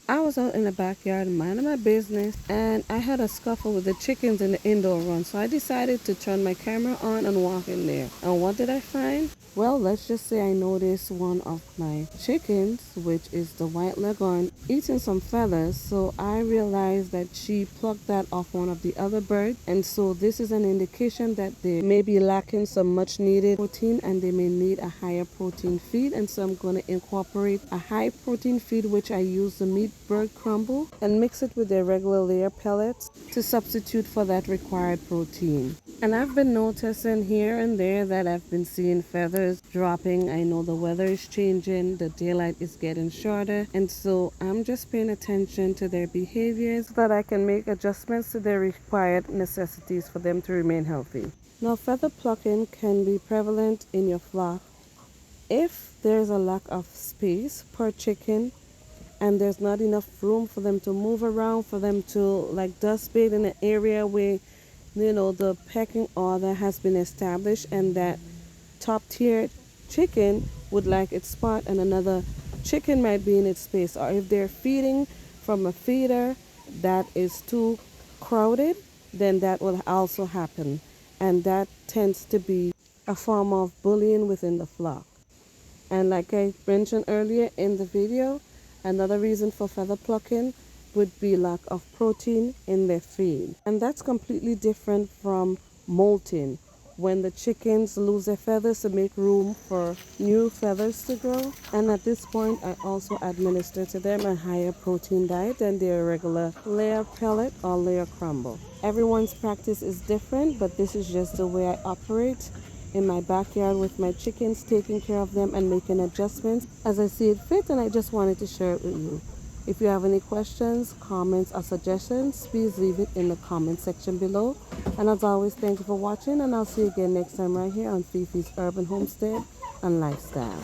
I was out in the backyard minding my business and I had a scuffle with the chickens in the indoor run. So I decided to turn my camera on and walk in there. And what did I find? Well, let's just say I noticed one of my chickens, which is the white leghorn, eating some feathers. So I realized that she plucked that off one of the other birds. And so this is an indication that they may be lacking some much needed protein and they may need a higher protein feed. And so I'm going to incorporate a high protein feed, which I use the meat bird crumble, and mix it with their regular layer pellets to substitute for that required protein. And I've been noticing here and there that I've been seeing feathers dropping. I know the weather is changing, the daylight is getting shorter, and so I'm just paying attention to their behaviors so that I can make adjustments to their required necessities for them to remain healthy. Now, feather plucking can be prevalent in your flock if there's a lack of space per chicken and there's not enough room for them to move around, for them to like dust bait in an area where the pecking order has been established and that top tier chicken would like its spot and another chicken might be in its space, or if they're feeding from a feeder that is too crowded, then that will also happen, and that tends to be a form of bullying within the flock. And like I mentioned earlier in the video, another reason for feather plucking would be lack of protein in their feed. And that's completely different from molting, when the chickens lose their feathers to make room for new feathers to grow. And at this point, I also administer to them a higher protein diet than their regular layer pellet or layer crumble. Everyone's practice is different, but this is just the way I operate in my backyard with my chickens, taking care of them and making adjustments as I see it fit, and I just wanted to share it with you. If you have any questions, comments, or suggestions, please leave it in the comment section below. And as always, thank you for watching, and I'll see you again next time right here on Fifi's Urban Homestead and Lifestyle.